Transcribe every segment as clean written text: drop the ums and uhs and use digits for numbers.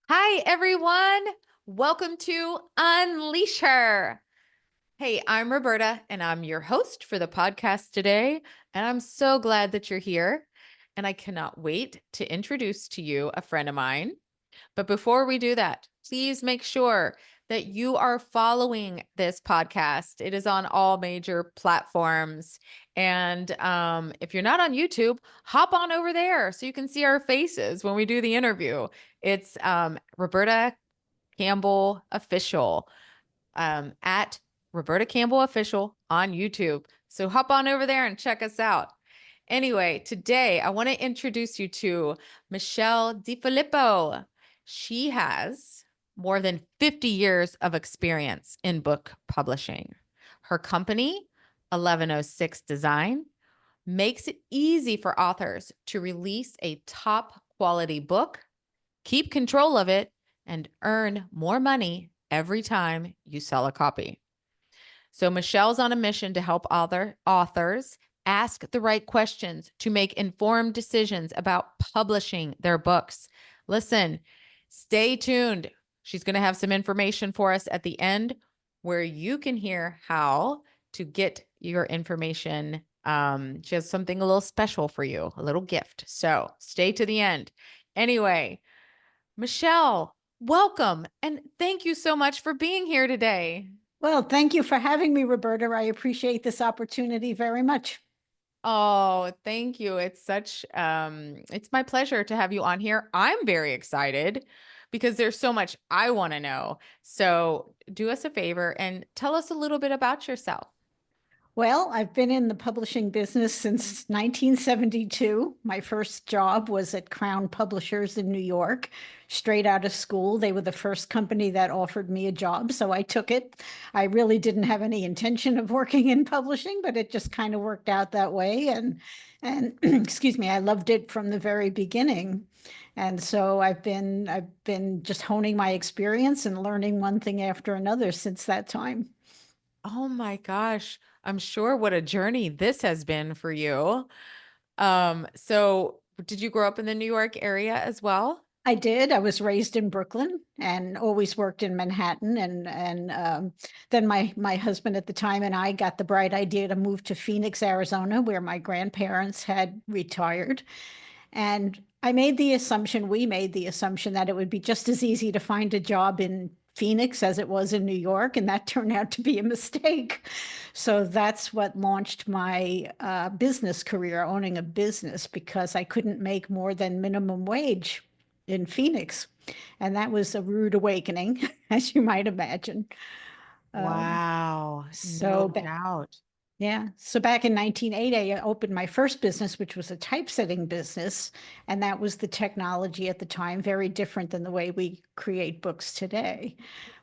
Hi, everyone. Welcome to Unleash Her. Hey, I'm Roberta, and I'm your host for the podcast today. And I'm so glad that you're here. And I cannot wait to introduce to you a friend of mine. But before we do that, please make sure that you are following this podcast. It is on all major platforms. And if you're not on YouTube, hop on over there so you can see our faces when we do the interview. It's Roberta Campbell Official at Roberta Campbell Official on YouTube. So hop on over there and check us out. Anyway, today I want to introduce you to Michelle Difilippo. She has more than 50 years of experience in book publishing. Her company, 1106 Design, makes it easy for authors to release a top quality book, keep control of it, and earn more money every time you sell a copy. So Michelle's on a mission to help authors ask the right questions to make informed decisions about publishing their books. Listen, stay tuned. She's going to have some information for us at the end where you can hear how to get your information. She has something a little special for you, a little gift. So stay to the end. Anyway, Michelle, welcome. And thank you so much for being here today. Well, thank you for having me, Roberta. I appreciate this opportunity very much. Oh, thank you. It's my pleasure to have you on here. I'm very excited because there's so much I want to know. So, do us a favor and tell us a little bit about yourself. Well, I've been in the publishing business since 1972. My first job was at Crown Publishers in New York, straight out of school. They were the first company that offered me a job, so I took it. I really didn't have any intention of working in publishing, but it just kind of worked out that way. And excuse me, I loved it from the very beginning. And so I've been just honing my experience and learning one thing after another since that time. Oh my gosh, I'm sure what a journey this has been for you. So did you grow up in the New York area as well? I did. I was raised in Brooklyn and always worked in Manhattan. And then my husband at the time and I got the bright idea to move to Phoenix, Arizona, where my grandparents had retired. And we made the assumption that it would be just as easy to find a job in Phoenix as it was in New York, and that turned out to be a mistake. So that's what launched my business career, owning a business, because I couldn't make more than minimum wage in Phoenix. And that was a rude awakening, as you might imagine. Um, Wow, no so doubt. yeah. So back in 1980, I opened my first business, which was a typesetting business. And that was the technology at the time, very different than the way we create books today.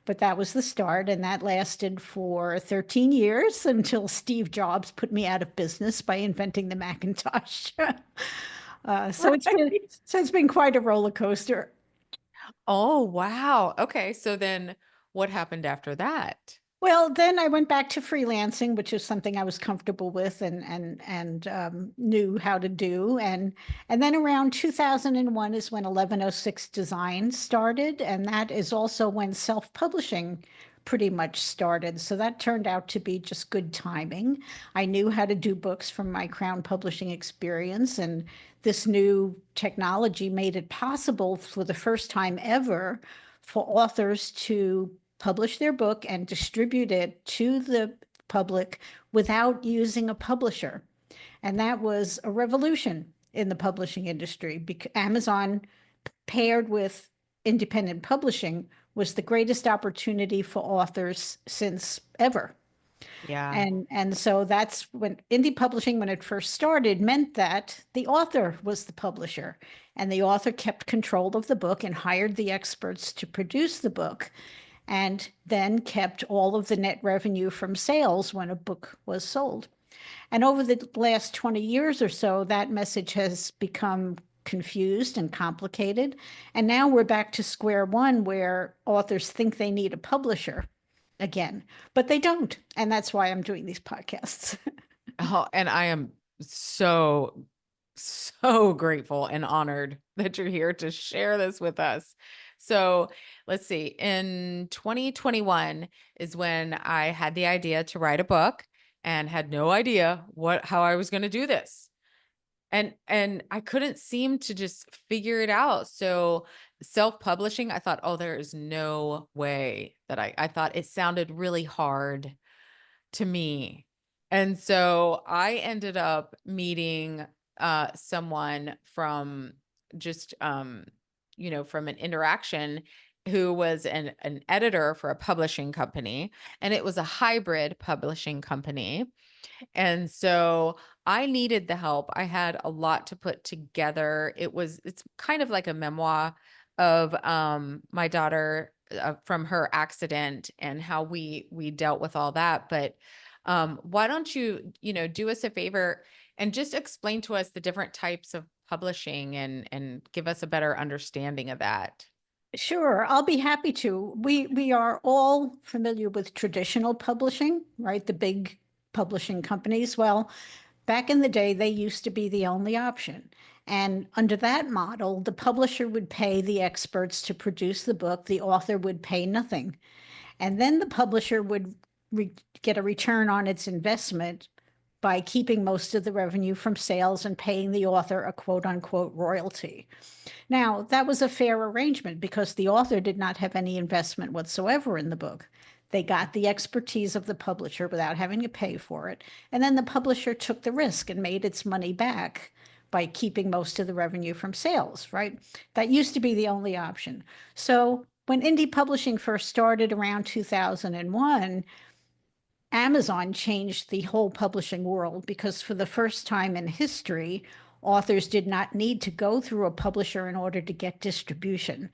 But that was the start. And that lasted for 13 years until Steve Jobs put me out of business by inventing the Macintosh. So it's been quite a roller coaster. Oh, wow. Okay. So then what happened after that? Well, then I went back to freelancing, which is something I was comfortable with and knew how to do. And then around 2001 is when 1106 Design started, and that is also when self-publishing pretty much started. So that turned out to be just good timing. I knew how to do books from my Crown Publishing experience, and this new technology made it possible for the first time ever for authors to publish their book and distribute it to the public without using a publisher. And that was a revolution in the publishing industry because Amazon paired with independent publishing was the greatest opportunity for authors since ever. Yeah. And so that's when indie publishing, when it first started, meant that the author was the publisher, and the author kept control of the book and hired the experts to produce the book, and then kept all of the net revenue from sales when a book was sold. And over the last 20 years or so, that message has become confused and complicated. And now we're back to square one where authors think they need a publisher again, but they don't. And that's why I'm doing these podcasts. Oh, and I am so, so grateful and honored that you're here to share this with us. So let's see, in 2021 is when I had the idea to write a book and had no idea how I was going to do this. And I couldn't seem to just figure it out. So self-publishing, I thought, oh, there is no way that I thought it sounded really hard to me. And so I ended up meeting someone from just from an interaction who was an editor for a publishing company, and it was a hybrid publishing company. And so I needed the help. I had a lot to put together. It's kind of like a memoir of my daughter, from her accident and how we dealt with all that. But why don't you, do us a favor and just explain to us the different types of publishing and give us a better understanding of that. Sure, I'll be happy to. We are all familiar with traditional publishing, right? The big publishing companies. Well, back in the day, they used to be the only option. And under that model, the publisher would pay the experts to produce the book, the author would pay nothing. And then the publisher would get a return on its investment by keeping most of the revenue from sales and paying the author a quote unquote royalty. Now, that was a fair arrangement because the author did not have any investment whatsoever in the book. They got the expertise of the publisher without having to pay for it. And then the publisher took the risk and made its money back by keeping most of the revenue from sales, right? That used to be the only option. So when indie publishing first started around 2001, Amazon changed the whole publishing world because for the first time in history, authors did not need to go through a publisher in order to get distribution.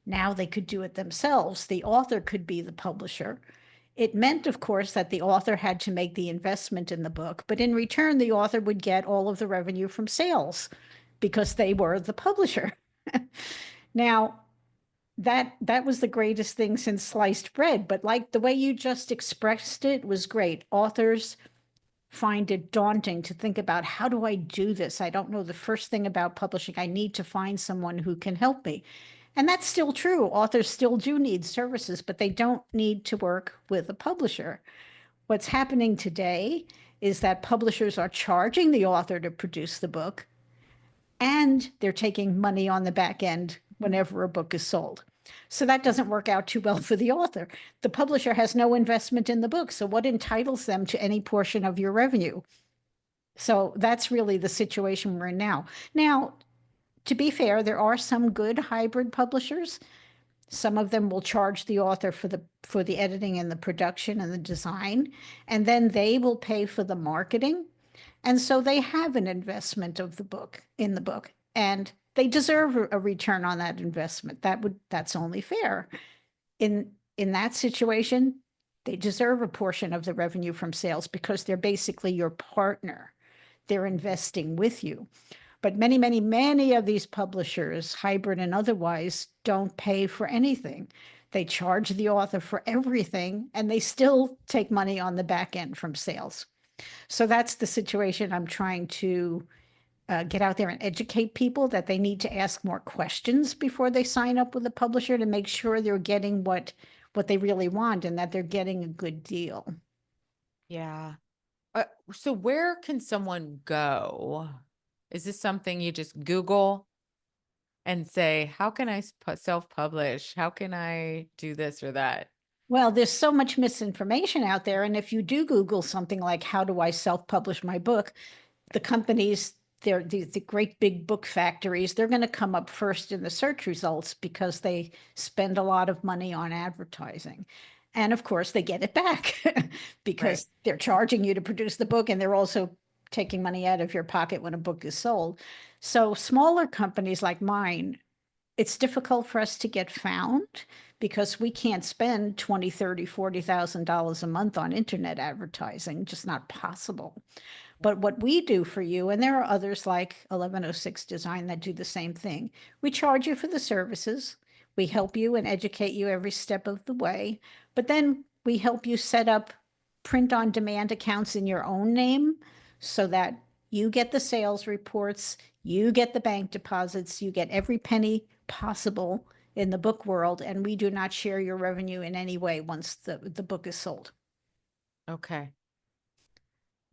Now they could do it themselves. The author could be the publisher. It meant, of course, that the author had to make the investment in the book, but in return, the author would get all of the revenue from sales because they were the publisher. Now, that was the greatest thing since sliced bread, but like the way you just expressed it was great. Authors find it daunting to think about, how do I do this? I don't know the first thing about publishing. I need to find someone who can help me. And that's still true. Authors still do need services, but they don't need to work with a publisher. What's happening today is that publishers are charging the author to produce the book, and they're taking money on the back end whenever a book is sold. So that doesn't work out too well for the author. The publisher has no investment in the book. So what entitles them to any portion of your revenue? So that's really the situation we're in now. Now, to be fair, there are some good hybrid publishers. Some of them will charge the author for the editing and the production and the design, and then they will pay for the marketing. And so they have an investment of the book in the book, and they deserve a return on that investment. That's only fair. In that situation, they deserve a portion of the revenue from sales because they're basically your partner. They're investing with you. But many, many, many of these publishers, hybrid and otherwise, don't pay for anything. They charge the author for everything, and they still take money on the back end from sales. So that's the situation I'm trying to get out there and educate people that they need to ask more questions before they sign up with a publisher to make sure they're getting what they really want and that they're getting a good deal. Yeah. Uh, so where can someone go? Is this something you just Google and say, how can I self-publish? How can I do this or that? Well, there's so much misinformation out there. And if you do Google something like, how do I self-publish my book? The companies, they're the great big book factories, they're going to come up first in the search results because they spend a lot of money on advertising. And of course, they get it back Right. because they're charging you to produce the book and they're also taking money out of your pocket when a book is sold. So smaller companies like mine, it's difficult for us to get found because we can't spend 20, 30, $40,000 a month on internet advertising, just not possible. But what we do for you, and there are others like 1106 Design that do the same thing, we charge you for the services. We help you and educate you every step of the way. But then we help you set up print on demand accounts in your own name so that You get the sales reports, you get the bank deposits, you get every penny possible in the book world, and we do not share your revenue in any way once the book is sold. Okay.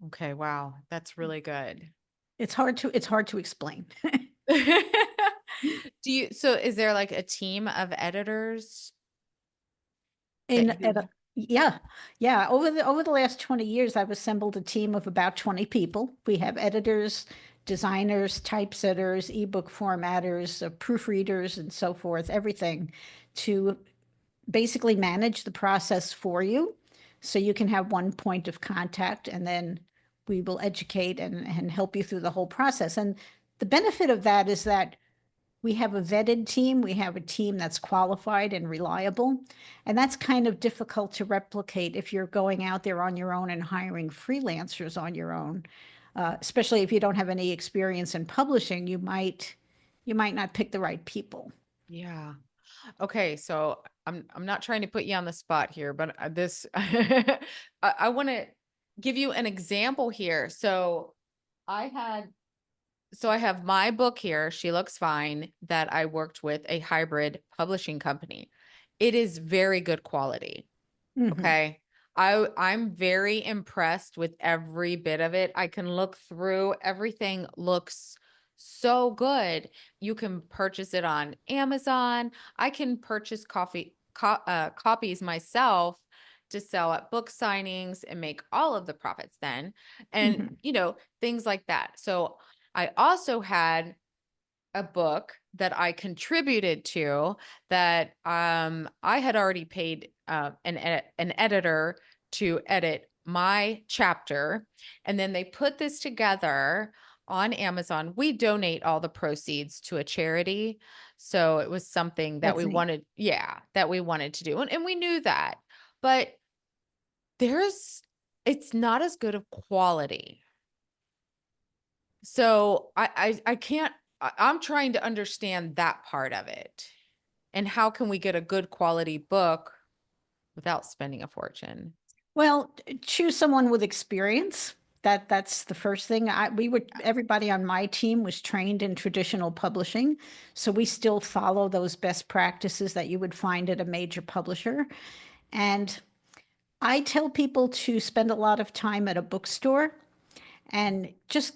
Okay. Wow. That's really good. It's hard to explain. So is there like a team of editors that In you, yeah, yeah. Over the last 20 years, I've assembled a team of about 20 people. We have editors, designers, typesetters, ebook formatters, proofreaders, and so forth, everything to basically manage the process for you so you can have one point of contact, and then we will educate and help you through the whole process. And the benefit of that is that we have a vetted team, we have a team that's qualified and reliable, and that's kind of difficult to replicate if you're going out there on your own and hiring freelancers on your own. Especially if you don't have any experience in publishing, you might not pick the right people. yeah. Okay, so I'm not trying to put you on the spot here, but this I want to give you an example here. I had I have my book here, She Looks Fine, that I worked with a hybrid publishing company. It is very good quality. Mhm. Okay. I'm very impressed with every bit of it. I can look through, everything looks so good. You can purchase it on Amazon. I can purchase copies myself to sell at book signings and make all of the profits then. And, Mhm. things like that. So I also had a book that I contributed to that I had already paid an editor to edit my chapter, and then they put this together on Amazon. We donate all the proceeds to a charity, so it was something that That's we neat. wanted, yeah, that we wanted to do, and we knew that, but there's it's not as good of quality. So I can't I'm trying to understand that part of it. And how can we get a good quality book without spending a fortune? Well, choose someone with experience. That's the first thing. Everybody on my team was trained in traditional publishing, so we still follow those best practices that you would find at a major publisher. And I tell people to spend a lot of time at a bookstore and just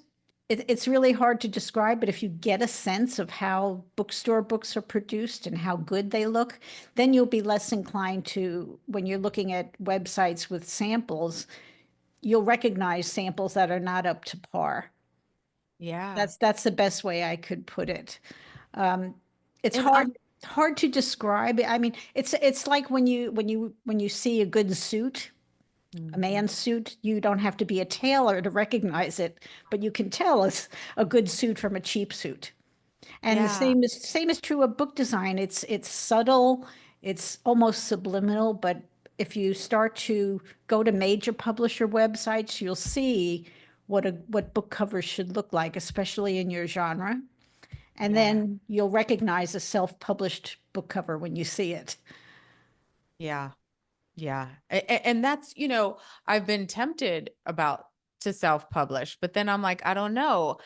it's really hard to describe, but if you get a sense of how bookstore books are produced and how good they look, then you'll be less inclined to, when you're looking at websites with samples, you'll recognize samples that are not up to par. Yeah. That's the best way I could put it. Um, it's And hard to describe. I mean, it's like when you see a good suit, a Mhm. man's suit, you don't have to be a tailor to recognize it, but you can tell it's a good suit from a cheap suit. And the Yeah. same is true of book design. It's subtle, it's almost subliminal, but if you start to go to major publisher websites, you'll see what book covers should look like, especially in your genre. And Yeah. then you'll recognize a self-published book cover when you see it. Yeah. Yeah. And that's, I've been tempted about to self-publish, but then I'm like, I don't know.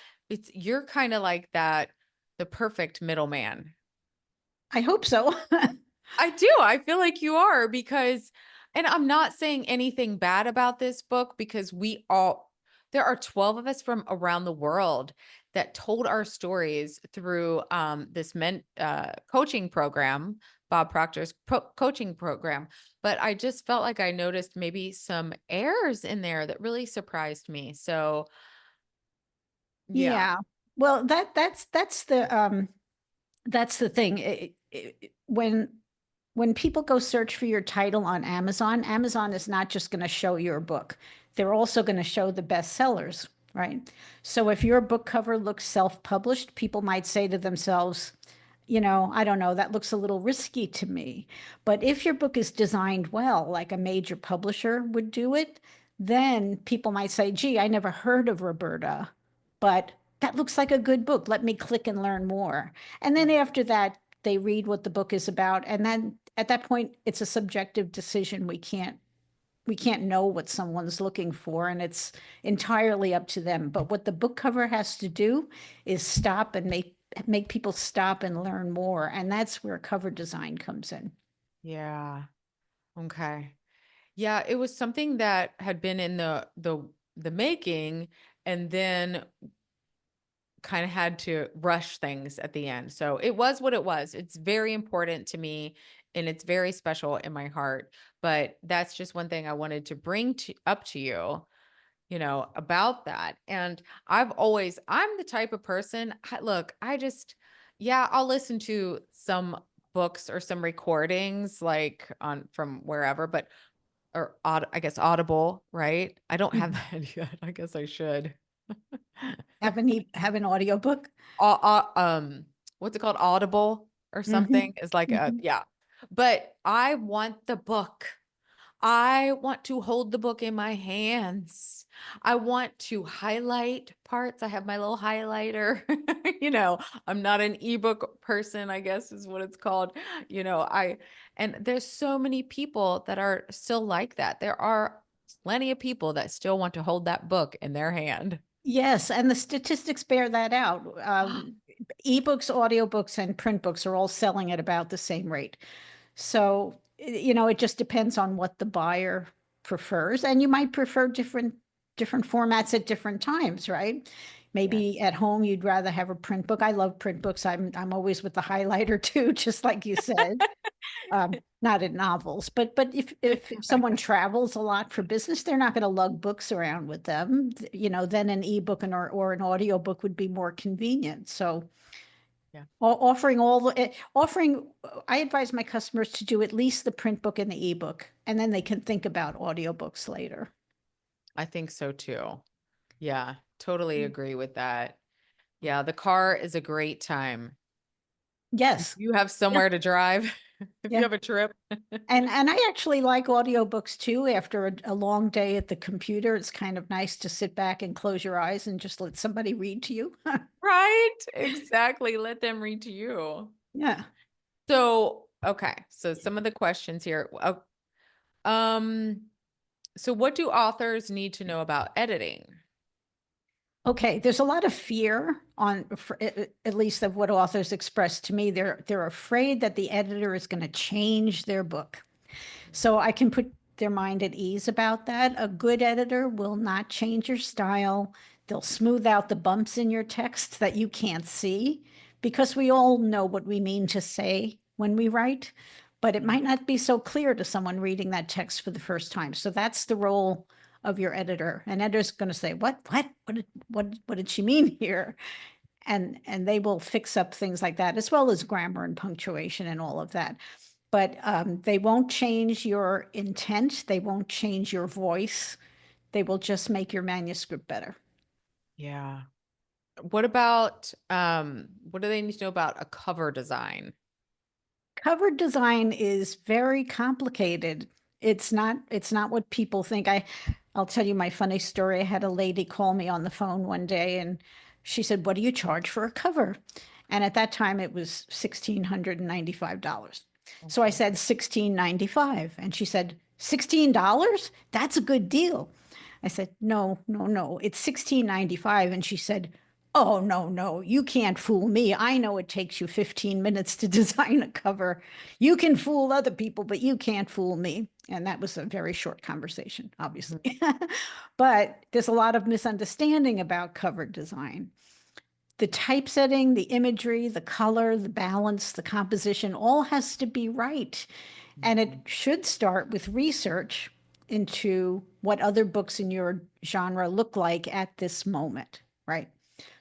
You're kind of like that, the perfect middleman. I hope so. I do. I feel like you are because, and I'm not saying anything bad about this book because there are 12 of us from around the world that told our stories through this coaching program, Bob Proctor's coaching program. But I just felt like I noticed maybe some errors in there that really surprised me. So, yeah. Yeah. Well, that's the thing. When people go search for your title on Amazon, Amazon is not just going to show your book. They're also going to show the bestsellers, right? So if your book cover looks self-published, people might say to themselves, I don't know, that looks a little risky to me. But if your book is designed well, like a major publisher would do it, then people might say, gee, I never heard of Roberta, but that looks like a good book. Let me click and learn more. And then after that, they read what the book is about. And then at that point, it's a subjective decision. We can't we can't know what someone's looking for, and it's entirely up to them. But what the book cover has to do is stop and make people stop and learn more. And that's where cover design comes in. Yeah. Okay. Yeah, it was something that had been in the making, and then kind of had to rush things at the end. So it was what it was. It's very important to me and it's very special in my heart. But that's just one thing I wanted to bring up to you, about that. And I'm the type of person, look, yeah, I'll listen to some books or some recordings like on from wherever, but I guess Audible, right? I don't have Mhm. that yet. I guess I should. Have an audiobook? Au- au- um, what's it called? Audible or something Mhm. is like Mhm. yeah. But I want the book. I want to hold the book in my hands. I want to highlight parts. I have my little highlighter. I'm not an ebook person, I guess is what it's called. And there's so many people that are still like that. There are plenty of people that still want to hold that book in their hand. Yes, and the statistics bear that out. Ebooks, audiobooks, and print books are all selling at about the same rate. So, it just depends on what the buyer prefers, and you might prefer different formats at different times, right? Yes. Maybe at home you'd rather have a print book. I love print books. I'm always with the highlighter too, just like you said. Not in novels, but if someone travels a lot for business, they're not going to lug books around with them. Then an ebook or an audiobook would be more convenient. So Yeah. I advise my customers to do at least the print book and the ebook, and then they can think about audiobooks later. I think so too. Yeah, totally agree with that. Yeah, the car is a great time. If Yes. you have Yeah. somewhere to drive, if you Yeah. have a trip. And I actually like audiobooks too. After a long day at the computer, it's kind of nice to sit back and close your eyes and just let somebody read to you. Right? Exactly. Let them read to you. Yeah. So, okay. So some of the questions here. Um, so what do authors need to know about editing? Okay, there's a lot of fear at least of what authors express to me. They're afraid that the editor is going to change their book. So I can put their mind at ease about that. A good editor will not change your style. They'll smooth out the bumps in your text that you can't see, because we all know what we mean to say when we write, but it Mm. might not be so clear to someone reading that text for the first time. So that's the role of your editor. An editor's going to say, what did she mean here? And they will fix up things like that, as well as grammar and punctuation and all of that. But they won't change your intent. They won't change your voice. They will just make your manuscript better. Yeah. What do they need to know about a cover design? Cover design is very complicated. It's not what people think. I'll tell you my funny story. I had a lady call me on the phone one day and she said, "What do you charge for a cover?" And at that time it was $1,695. So I Okay. said 1695 and she said, "$16? That's a good deal." I said, "No, no, no. It's 1695." And she said, "Oh, no, no, you can't fool me. I know it takes you 15 minutes to design a cover. You can fool other people, but you can't fool me." And that was a very short conversation, Mhm. obviously. But there's a lot of misunderstanding about cover design. The typesetting, the imagery, the color, the balance, the composition all has to be right. And it Mhm. should start with research into what other books in your genre look like at this moment, right?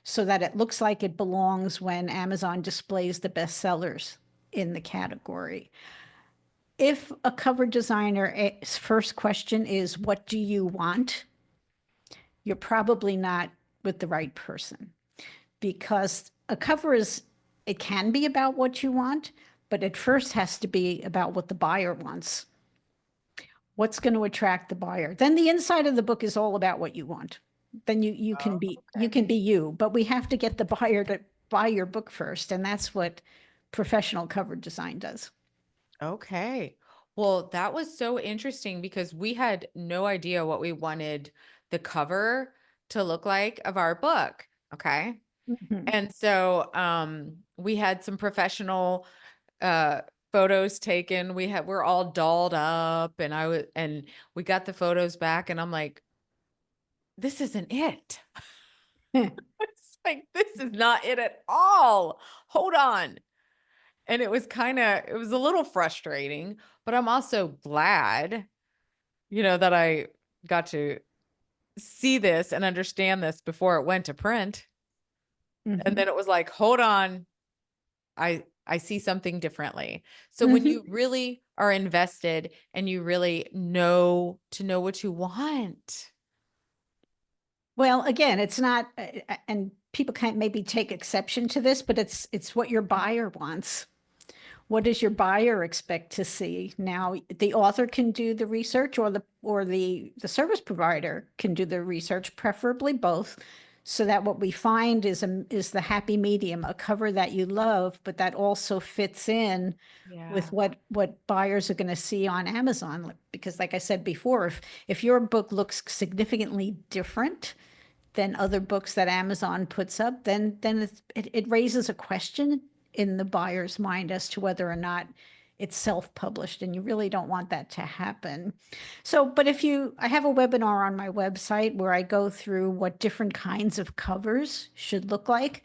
So that it looks like it belongs when Amazon displays the bestsellers in the category. If a cover designer's first question is, "What do you want?" you're probably not with the right person, because a cover it can be about what you want, but it first has to be about what the buyer wants. What's going to attract the buyer? Then the inside of the book is all about what you want. Then you can Oh, be you okay. can be you, but we have to get the buyer to buy your book first, and that's what professional cover design does. Okay. Well, that was so interesting because we had no idea what we wanted the cover to look like of our book. Okay. Mhm. And so we had some professional uh photos taken. We're all dolled up and and we got the photos back and I'm like, this isn't it. It's like this is not it at all. Hold on. And it was a little frustrating, but I'm also glad, that I got to see this and understand this before it went to print. And Mhm. then it was like, hold on, I see something differently. So when Mhm. you really are invested and you really know what you want. Well, again, it's not, and people can't maybe take exception to this, but it's what your buyer wants. What does your buyer expect to see? Now, the author can do the research, or the service provider can do the research, preferably both, so that what we find is the happy medium, a cover that you love, but that also fits in Yeah. with what buyers are going to see on Amazon. Because, like I said before, if your book looks significantly different than other books that Amazon puts up, then it raises a question in the buyer's mind as to whether or not it's self-published, and you really don't want that to happen. So, but I have a webinar on my website where I go through what different kinds of covers should look like.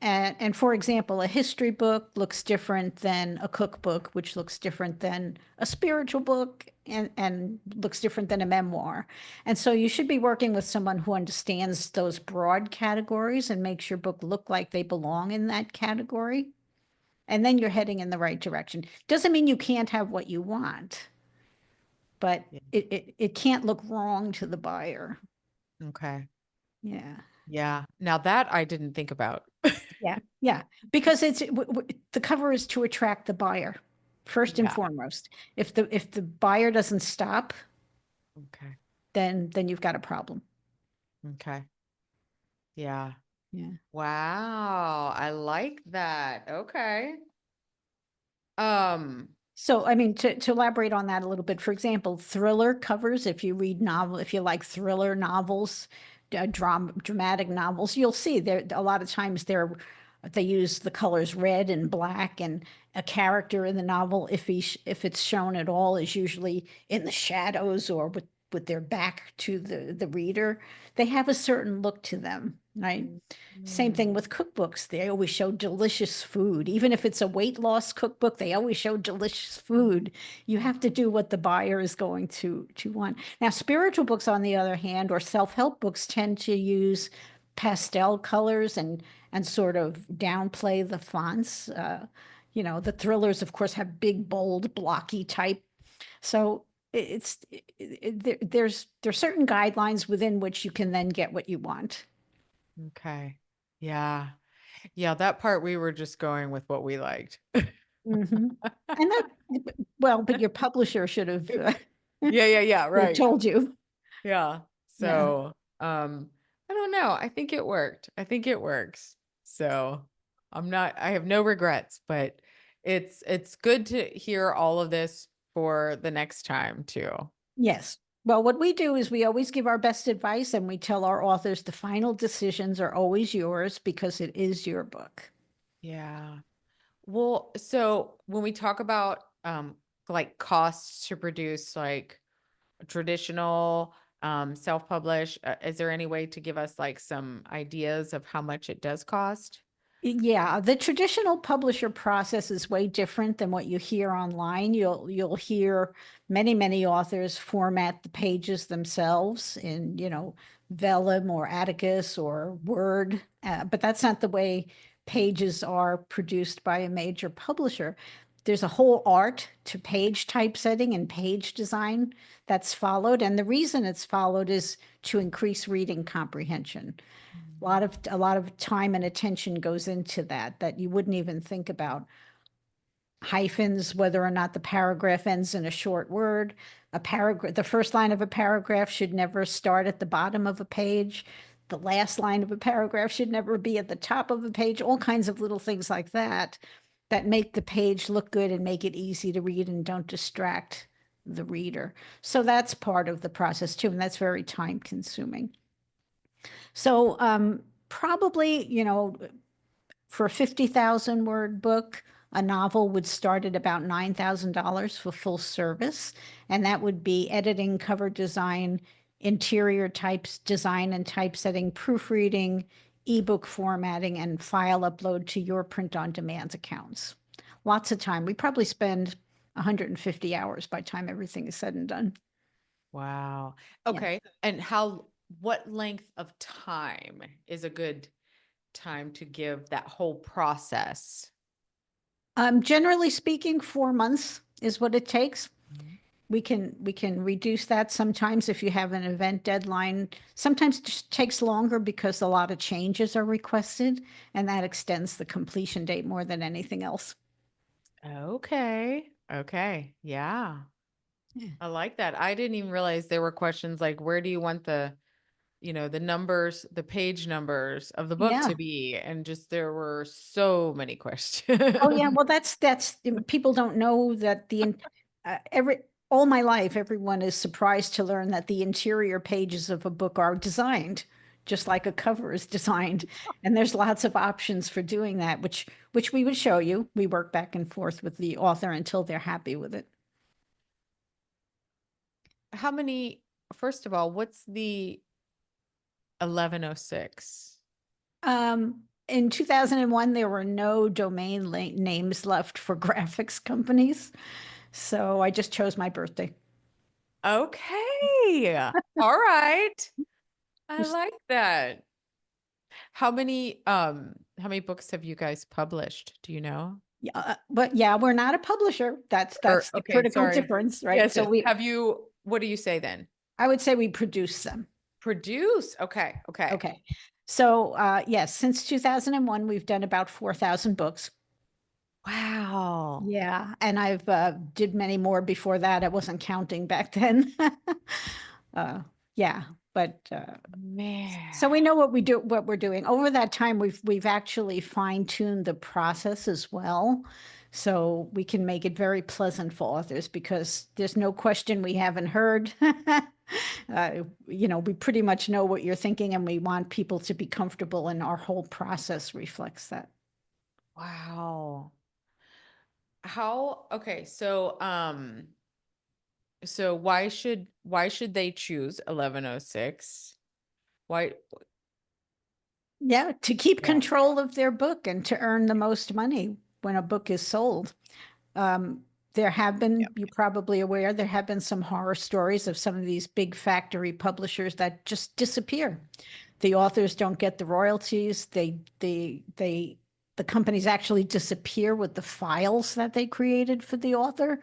And for example, a history book looks different than a cookbook, which looks different than a spiritual book, and looks different than a memoir. And so you should be working with someone who understands those broad categories and makes your book look like they belong in that category. And then you're heading in the right direction. Doesn't mean you can't have what you want, but Yeah. it can't look wrong to the buyer. Okay. Yeah. Yeah. Now that I didn't think about. Yeah, yeah, because the cover is to attract the buyer first and Yeah. foremost. If the buyer doesn't stop, Okay. then you've got a problem. Okay. Yeah. Yeah. Wow. I like that. Okay. Um, So, I mean, to elaborate on that a little bit, for example, thriller covers, if you like thriller novels, dramatic novels, you'll see there a lot of times they use the colors red and black, and a character in the novel, if it's shown at all, is usually in the shadows or with their back to the reader. They have a certain look to them, right? Same thing mm, with cookbooks. They always show delicious food. Even if it's a weight loss cookbook, they always show delicious food. You have to do what the buyer is going to want. Now, spiritual books, on the other hand, or self-help books, tend to use pastel colors and sort of downplay the fonts. The thrillers, of course, have big, bold, blocky type. So there's certain guidelines within which you can then get what you want. okay. Yeah. Yeah, that part we were just going with what we liked. Hmm. And that, well, but your publisher should have Yeah, yeah, yeah, should have right. told you. Yeah. Yeah. So, I don't know. I think it worked. I think it works. So, I have no regrets, but it's good to hear all of this for the next time too. Yes. Well, what we do is we always give our best advice, and we tell our authors the final decisions are always yours because it is your book. Yeah. Well, so when we talk about like costs to produce like traditional self-publish, is there any way to give us like some ideas of how much it does cost? Yeah, the traditional publisher process is way different than what you hear online. You'll hear many authors format the pages themselves in, Vellum or Atticus or Word, but that's not the way pages are produced by a major publisher. There's a whole art to page typesetting and page design that's followed, and the reason it's followed is to increase reading comprehension. A lot of time and attention goes into that you wouldn't even think about. Hyphens, whether or not the paragraph ends in a short word. The first line of a paragraph should never start at the bottom of a page. The last line of a paragraph should never be at the top of a page. All kinds of little things like that that make the page look good and make it easy to read and don't distract the reader. So that's part of the process too, and that's very time consuming. So probably, for a 50,000 word book, a novel would start at about $9,000 for full service. And that would be editing, cover design, interior types, design and typesetting, proofreading, ebook formatting, and file upload to your print on demand accounts. Lots of time. We probably spend 150 hours by the time everything is said and done. Wow. Yeah. Okay. And what length of time is a good time to give that whole process? Generally speaking, 4 months is what it takes. Mhm. We can reduce that sometimes if you have an event deadline. Sometimes it just takes longer because a lot of changes are requested, and that extends the completion date more than anything else. Okay. Okay. Yeah. Yeah. I like that. I didn't even realize there were questions like where do you want the numbers, the page numbers of the book Yeah. to be? And just there were so many Oh yeah. questions. Well, that's people don't know that every all my life, everyone is surprised to learn that the interior pages of a book are designed just like a cover is designed, and there's lots of options for doing that, which we would show you. We work back and forth with the author until they're happy with it. How many, first of all, what's the 1106? In 2001, there were no names left for graphics companies, so I just chose my birthday. Okay. All right. I Just like that. How many books have you guys published? Do you know? Yeah, but yeah, we're not a publisher. That's Or that's the okay, critical sorry. difference, right? Yes, So yes. Have you, what do you say then? I would say we produce them. Produce. Okay, okay. Okay. So yes, since 2001, we've done about 4,000 books. Wow. Yeah, and I've did many more before that. I wasn't counting back then. uh, yeah, but so we Man. know what we're doing. Over that time, we've actually fine-tuned the process as well. So we can make it very pleasant for authors because there's no question we haven't heard. We pretty much know what you're thinking, and we want people to be comfortable, and our whole process reflects that. Wow. Okay, so why should they choose 1106? Why Yeah, to keep Yeah. control of their book and to earn the most money when a book is sold. Um, there have Yeah. been, you're probably aware, there have been some horror stories of some of these big factory publishers that just disappear. The authors don't get the royalties. The companies actually disappear with the files that they created for the author.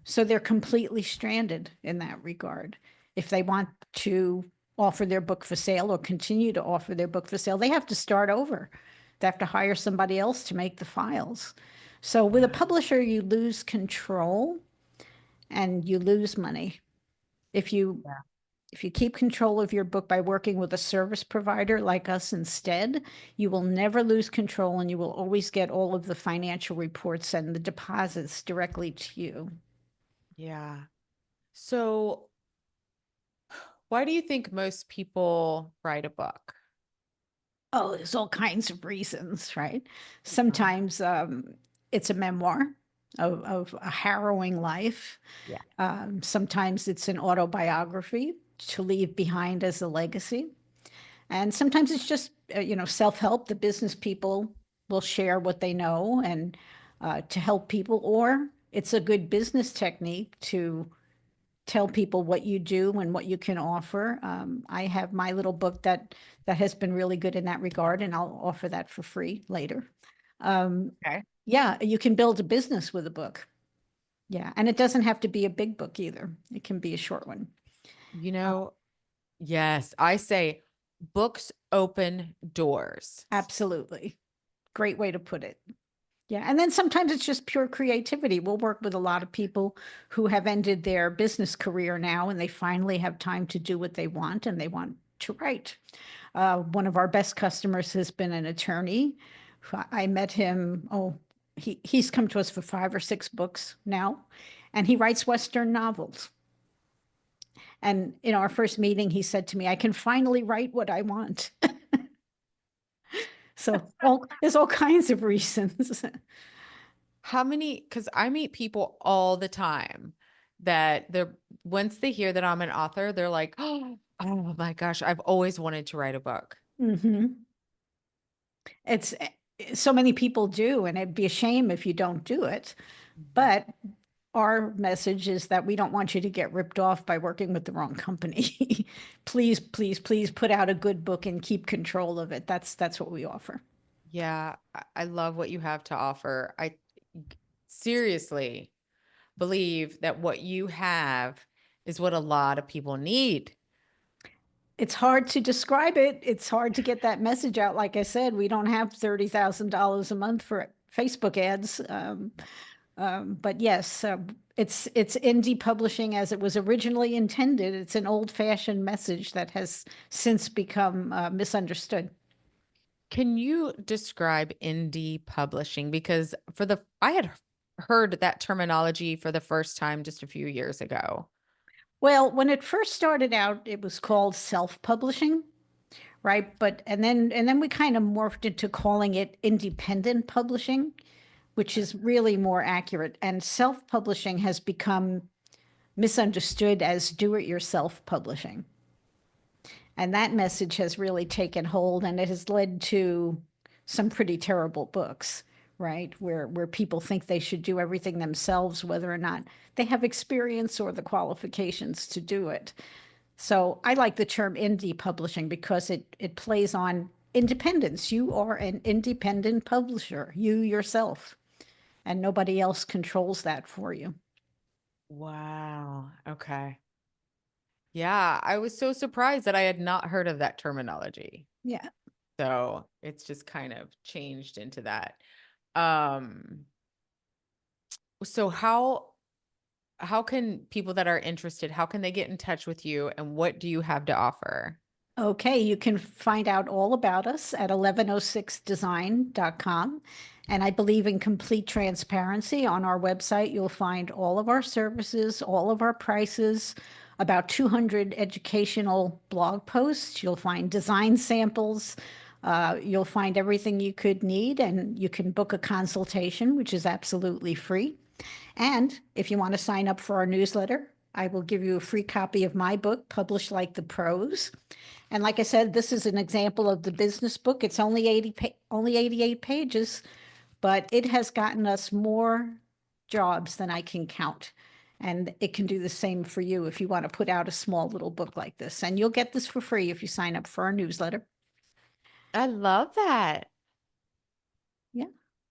So they're completely stranded in that regard. If they want to offer their book for sale or continue to offer their book for sale, they have to start over. They have to hire somebody else to make the files. So with a Wow. publisher, you lose control and you lose money. If you Yeah. if you keep control of your book by working with a service provider like us instead, you will never lose control and you will always get all of the financial reports and the deposits directly to you. Yeah. So why do you think most people write a book? Oh, there's all kinds of reasons, right? Uh, Sometimes it's a memoir of a harrowing life. yeah. Sometimes it's an autobiography to leave behind as a legacy. And sometimes it's just, self-help. The business people will share what they know and to help people, or it's a good business technique to tell people what you do and what you can offer. I have my little book that has been really good in that regard, and I'll offer that for free later. Um, Okay. yeah, you can build a business with a book. Yeah, and it doesn't have to be a big book either. It can be a short one. You know, yes, I say books open doors. Absolutely. Great way to put it. Yeah, and then sometimes it's just pure creativity. We'll work with a lot of people who have ended their business career now and they finally have time to do what they want and they want to write. One of our best customers has been an attorney. I met him, he's come to us for 5 or 6 books now, and he writes Western novels. And in our first meeting, he said to me, I can finally write what I want. So there's all kinds of reasons. How many, because I meet people all the time that they're, once they hear that I'm an author, they're like, oh my gosh, I've always wanted to write a book. Mhm. It's so many people do, and it'd be a shame if you don't do it. Mhm. But our message is that we don't want you to get ripped off by working with the wrong company. Please, please, please put out a good book and keep control of it. That's what we offer. Yeah, I love what you have to offer. I seriously believe that what you have is what a lot of people need. It's hard to describe it. It's hard to get that message out. Like I said, we don't have $30,000 a month for Facebook ads. But yes, it's indie publishing as it was originally intended. It's an old-fashioned message that has since become misunderstood. Can you describe indie publishing? Because I had heard that terminology for the first time just a few years ago. Well, when it first started out, it was called self-publishing, right? But and then we kind of morphed into calling it independent publishing, which is really more accurate. And self-publishing has become misunderstood as do-it-yourself publishing. And that message has really taken hold, and it has led to some pretty terrible books, right? Where people think they should do everything themselves, whether or not they have experience or the qualifications to do it. So I like the term indie publishing because it plays on independence. You are an independent publisher, you yourself, and nobody else controls that for you. Wow. Okay. Yeah, I was so surprised that I had not heard of that terminology. Yeah. So it's just kind of changed into that. Um, so how can people that are interested, how can they get in touch with you and what do you have to offer? Okay, you can find out all about us at 1106design.com. And I believe in complete transparency. On our website, you'll find all of our services, all of our prices, about 200 educational blog posts. You'll find design samples. You'll find everything you could need, and you can book a consultation, which is absolutely free. And if you want to sign up for our newsletter, I will give you a free copy of my book, Published Like the Pros. And like I said, this is an example of the business book. It's only only 88 pages, but it has gotten us more jobs than I can count. And it can do the same for you if you want to put out a small little book like this. And you'll get this for free if you sign up for our newsletter. I love that. Yeah,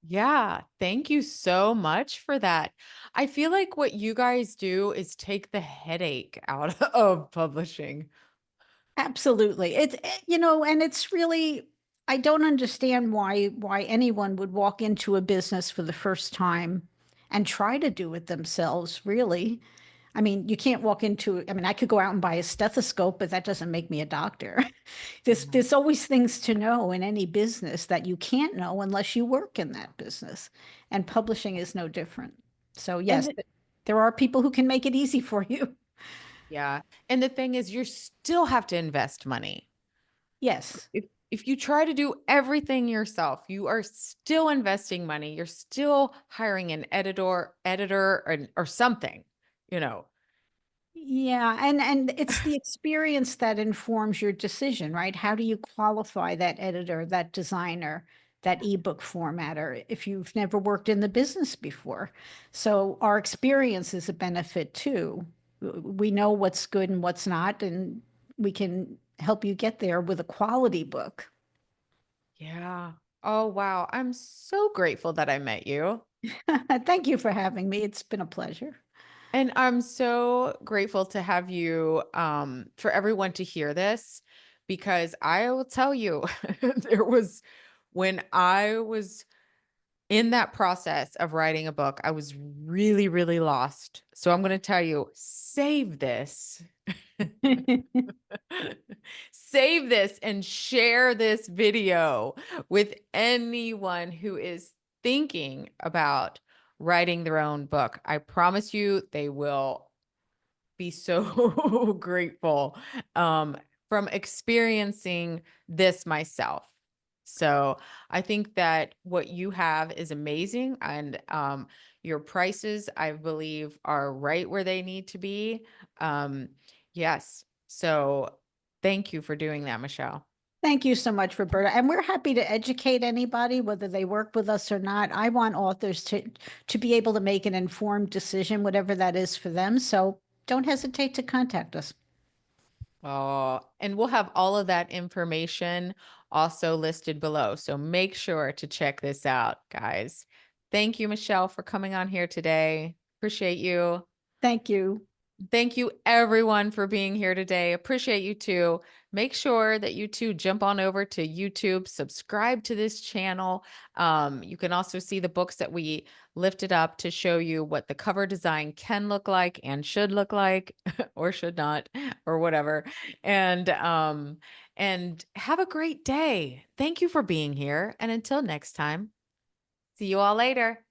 Yeah, thank you so much for that. I feel like what you guys do is take the headache out of publishing. absolutely. And it's really, I don't understand why anyone would walk into a business for the first time and try to do it themselves, really. I mean, you can't walk into, I mean, I could go out and buy a stethoscope, but that doesn't make me a doctor. There's always things to know in any business that you can't know unless you work in that business. And publishing is no different. So And yes, the, there are people who can make it easy for you. yeah, and the thing is you still have to invest money. Yes. If you try to do everything yourself, you are still investing money. You're still hiring an editor or something, you know. Yeah, and it's the experience that informs your decision, right? How do you qualify that editor, that designer, that ebook formatter if you've never worked in the business before? So our experience is a benefit too. We know what's good and what's not, and we can help you get there with a quality book. Yeah. Oh, wow. I'm so grateful that I met you. Thank you for having me. It's been a pleasure. And I'm so grateful to have you, for everyone to hear this, because I will tell you, there was when I was in that process of writing a book, I was really, really lost. So I'm going to tell you, save this. Save this and share this video with anyone who is thinking about writing their own book, I promise you they will be so grateful from experiencing this myself. So I think that what you have is amazing, and your prices, I believe, are right where they need to be. Yes. So thank you for doing that, Michelle. Thank you so much, Roberta. And we're happy to educate anybody, whether they work with us or not. I want authors to be able to make an informed decision, whatever that is for them. So don't hesitate to contact us. Oh, and we'll have all of that information also listed below. So make sure to check this out, guys. Thank you, Michelle, for coming on here today. Appreciate you. Thank you. Thank you, everyone, for being here today. Appreciate you too. Make sure that you too jump on over to YouTube, subscribe to this channel. You can also see the books that we lifted up to show you what the cover design can look like and should look like, or should not, or whatever. And have a great day. Thank you for being here. And until next time, see you all later.